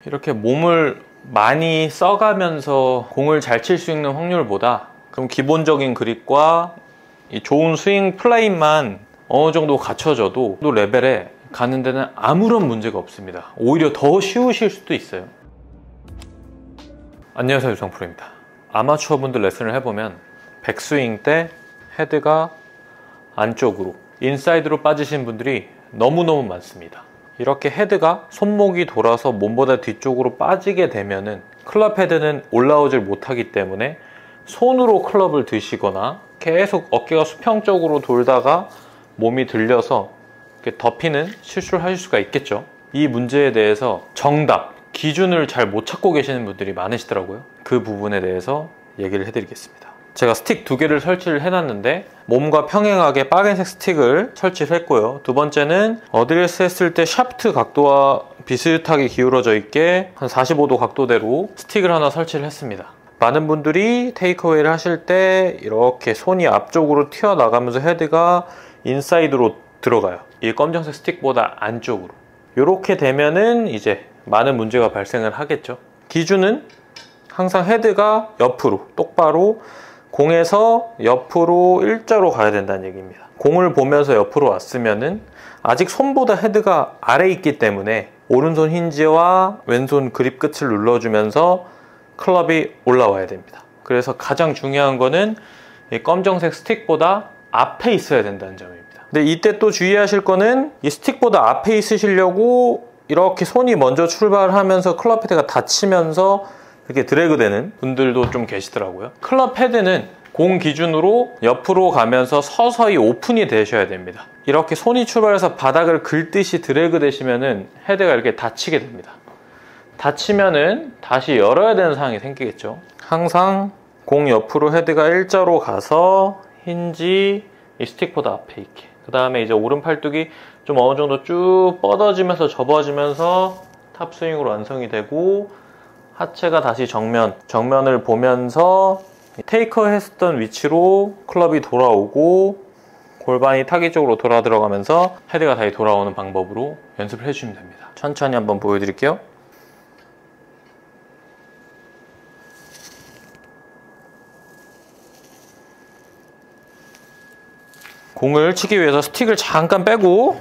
이렇게 몸을 많이 써가면서 공을 잘 칠 수 있는 확률보다 그럼 기본적인 그립과 이 좋은 스윙 플레이만 어느 정도 갖춰져도 또 레벨에 가는 데는 아무런 문제가 없습니다. 오히려 더 쉬우실 수도 있어요. 안녕하세요, 유성프로입니다. 아마추어 분들 레슨을 해보면 백스윙 때 헤드가 안쪽으로 인사이드로 빠지신 분들이 너무너무 많습니다. 이렇게 헤드가 손목이 돌아서 몸보다 뒤쪽으로 빠지게 되면은 클럽 헤드는 올라오질 못하기 때문에 손으로 클럽을 드시거나 계속 어깨가 수평적으로 돌다가 몸이 들려서 이렇게 덮이는 실수를 하실 수가 있겠죠. 이 문제에 대해서 정답, 기준을 잘 못 찾고 계시는 분들이 많으시더라고요. 그 부분에 대해서 얘기를 해드리겠습니다. 제가 스틱 2개를 설치를 해놨는데 몸과 평행하게 빨간색 스틱을 설치를 했고요. 두 번째는 어드레스 했을 때 샤프트 각도와 비슷하게 기울어져 있게 한 45도 각도대로 스틱을 하나 설치를 했습니다. 많은 분들이 테이크어웨이를 하실 때 이렇게 손이 앞쪽으로 튀어나가면서 헤드가 인사이드로 들어가요. 이 검정색 스틱보다 안쪽으로. 이렇게 되면은 이제 많은 문제가 발생을 하겠죠. 기준은 항상 헤드가 옆으로 똑바로 공에서 옆으로 일자로 가야 된다는 얘기입니다. 공을 보면서 옆으로 왔으면은 아직 손보다 헤드가 아래에 있기 때문에 오른손 힌지와 왼손 그립 끝을 눌러주면서 클럽이 올라와야 됩니다. 그래서 가장 중요한 거는 이 검정색 스틱보다 앞에 있어야 된다는 점입니다. 근데 이때 또 주의하실 거는 이 스틱보다 앞에 있으시려고 이렇게 손이 먼저 출발하면서 클럽 헤드가 닫히면서 이렇게 드래그 되는 분들도 좀 계시더라고요. 클럽 헤드는 공 기준으로 옆으로 가면서 서서히 오픈이 되셔야 됩니다. 이렇게 손이 출발해서 바닥을 긁듯이 드래그 되시면은 헤드가 이렇게 닫히게 됩니다. 닫히면은 다시 열어야 되는 상황이 생기겠죠. 항상 공 옆으로 헤드가 일자로 가서 힌지 이 스틱보다 앞에 있게. 그 다음에 이제 오른 팔뚝이 좀 어느 정도 쭉 뻗어지면서 접어지면서 탑스윙으로 완성이 되고 하체가 다시 정면을 보면서 테이커 했었던 위치로 클럽이 돌아오고 골반이 타깃 쪽으로 돌아 들어가면서 헤드가 다시 돌아오는 방법으로 연습을 해주시면 됩니다. 천천히 한번 보여드릴게요. 공을 치기 위해서 스틱을 잠깐 빼고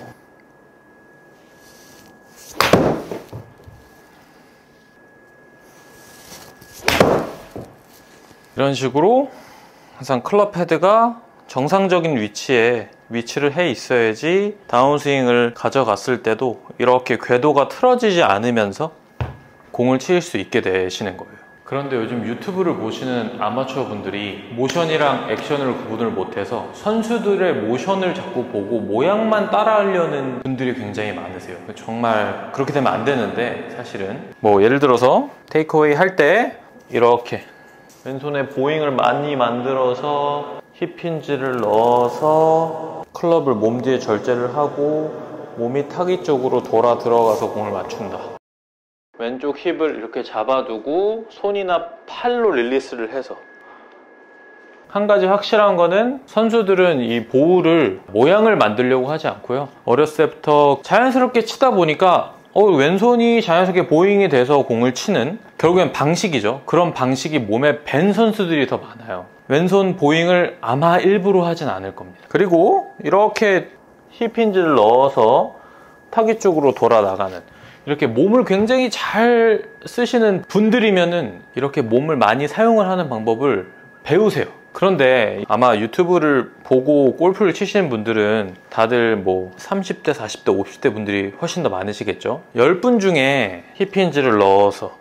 이런 식으로 항상 클럽 헤드가 정상적인 위치를 해 있어야지 다운스윙을 가져갔을 때도 이렇게 궤도가 틀어지지 않으면서 공을 칠 수 있게 되시는 거예요. 그런데 요즘 유튜브를 보시는 아마추어 분들이 모션이랑 액션을 구분을 못해서 선수들의 모션을 자꾸 보고 모양만 따라하려는 분들이 굉장히 많으세요. 정말 그렇게 되면 안 되는데 사실은 뭐 예를 들어서 테이크어웨이 할 때 이렇게 왼손에 보잉을 많이 만들어서 힙힌지를 넣어서 클럽을 몸 뒤에 절제를 하고 몸이 타깃 쪽으로 돌아 들어가서 공을 맞춘다. 왼쪽 힙을 이렇게 잡아두고 손이나 팔로 릴리스를 해서. 한 가지 확실한 거는 선수들은 이 보울을 모양을 만들려고 하지 않고요. 어렸을 때부터 자연스럽게 치다 보니까 왼손이 자연스럽게 보잉이 돼서 공을 치는 결국엔 방식이죠. 그런 방식이 몸에 밴 선수들이 더 많아요. 왼손 보잉을 아마 일부러 하진 않을 겁니다. 그리고 이렇게 힙힌지를 넣어서 타깃 쪽으로 돌아 나가는 이렇게 몸을 굉장히 잘 쓰시는 분들이면은 이렇게 몸을 많이 사용을 하는 방법을 배우세요. 그런데 아마 유튜브를 보고 골프를 치시는 분들은 다들 뭐 30대, 40대, 50대 분들이 훨씬 더 많으시겠죠. 10분 중에 힙힌지를 넣어서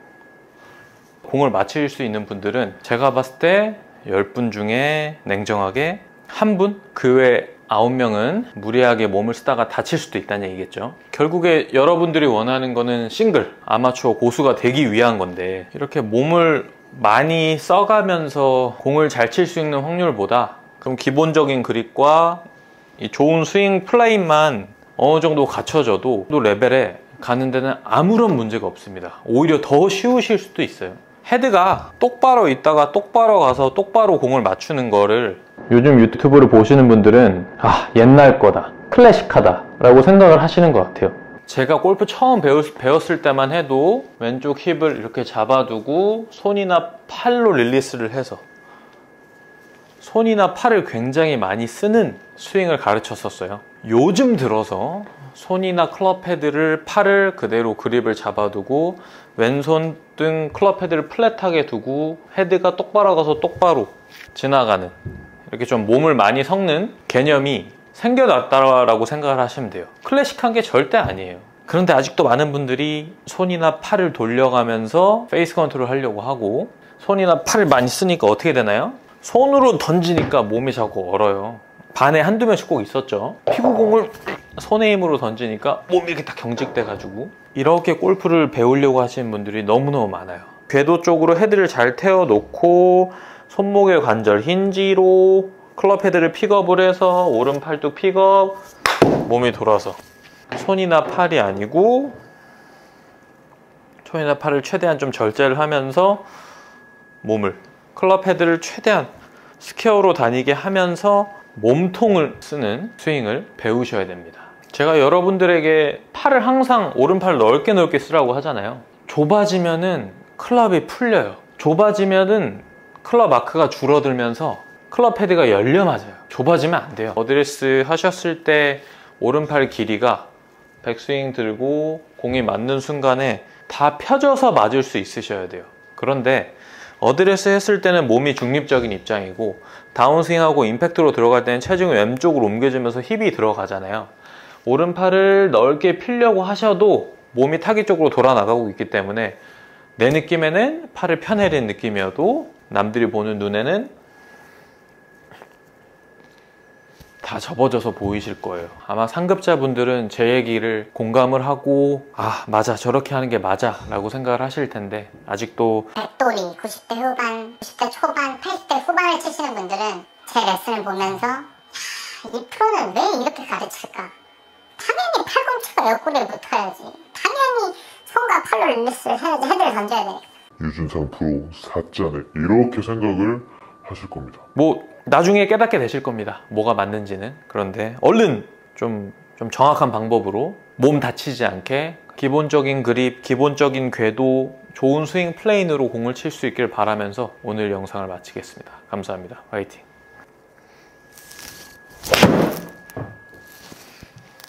공을 맞힐 수 있는 분들은 제가 봤을 때 10분 중에 냉정하게 한 분? 그 외 9명은 무리하게 몸을 쓰다가 다칠 수도 있다는 얘기겠죠. 결국에 여러분들이 원하는 거는 싱글, 아마추어 고수가 되기 위한 건데 이렇게 몸을 많이 써가면서 공을 잘 칠 수 있는 확률보다 그럼 기본적인 그립과 이 좋은 스윙 플레이만 어느 정도 갖춰져도 또 레벨에 가는 데는 아무런 문제가 없습니다. 오히려 더 쉬우실 수도 있어요. 헤드가 똑바로 있다가 똑바로 가서 똑바로 공을 맞추는 거를 요즘 유튜브를 보시는 분들은 옛날 거다, 클래식하다 라고 생각을 하시는 것 같아요. 제가 골프 처음 배웠을 때만 해도 왼쪽 힙을 이렇게 잡아두고 손이나 팔로 릴리스를 해서 손이나 팔을 굉장히 많이 쓰는 스윙을 가르쳤었어요. 요즘 들어서 손이나 클럽 헤드를 팔을 그대로 그립을 잡아두고 왼손 등 클럽 헤드를 플랫하게 두고 헤드가 똑바로 가서 똑바로 지나가는, 이렇게 좀 몸을 많이 섞는 개념이 생겨났다라고 생각을 하시면 돼요. 클래식한 게 절대 아니에요. 그런데 아직도 많은 분들이 손이나 팔을 돌려가면서 페이스 컨트롤 하려고 하고, 손이나 팔을 많이 쓰니까 어떻게 되나요? 손으로 던지니까 몸이 자꾸 얼어요. 반에 한두 명씩 꼭 있었죠. 피구공을 손의 힘으로 던지니까 몸이 이렇게 딱 경직돼 가지고, 이렇게 골프를 배우려고 하시는 분들이 너무너무 많아요. 궤도 쪽으로 헤드를 잘 태워 놓고 손목의 관절 힌지로 클럽 헤드를 픽업을 해서 오른 팔뚝 픽업, 몸이 돌아서 손이나 팔이 아니고 손이나 팔을 최대한 좀 절제를 하면서 몸을, 클럽 헤드를 최대한 스퀘어로 다니게 하면서 몸통을 쓰는 스윙을 배우셔야 됩니다. 제가 여러분들에게 팔을 항상 오른팔 넓게 쓰라고 하잖아요. 좁아지면은 클럽이 풀려요. 좁아지면은 클럽 아크가 줄어들면서 클럽 헤드가 열려 맞아요. 좁아지면 안 돼요. 어드레스 하셨을 때 오른팔 길이가 백스윙 들고 공이 맞는 순간에 다 펴져서 맞을 수 있으셔야 돼요. 그런데 어드레스 했을 때는 몸이 중립적인 입장이고, 다운스윙하고 임팩트로 들어갈 때는 체중이 왼쪽으로 옮겨지면서 힙이 들어가잖아요. 오른팔을 넓게 펴려고 하셔도 몸이 타깃 쪽으로 돌아 나가고 있기 때문에 내 느낌에는 팔을 펴내린 느낌이어도 남들이 보는 눈에는 다 접어져서 보이실 거예요. 아마 상급자분들은 제 얘기를 공감을 하고, 아 맞아, 저렇게 하는 게 맞아 라고 생각을 하실 텐데, 아직도 백돌이 90대 후반, 90대 초반, 80대 후반을 치시는 분들은 제 레슨을 보면서 이 프로는 왜 이렇게 가르칠까? 당연히 팔꿈치가 옆구리를 붙어야지, 당연히 손과 팔로 릴리스를 해야지, 헤드를 던져야 되니까. 유준상 프로 사짜네, 이렇게 생각을 하실 겁니다. 뭐 나중에 깨닫게 되실 겁니다. 뭐가 맞는지는. 그런데 얼른 좀 정확한 방법으로 몸 다치지 않게 기본적인 그립, 기본적인 궤도, 좋은 스윙 플레인으로 공을 칠 수 있길 바라면서 오늘 영상을 마치겠습니다. 감사합니다. 화이팅!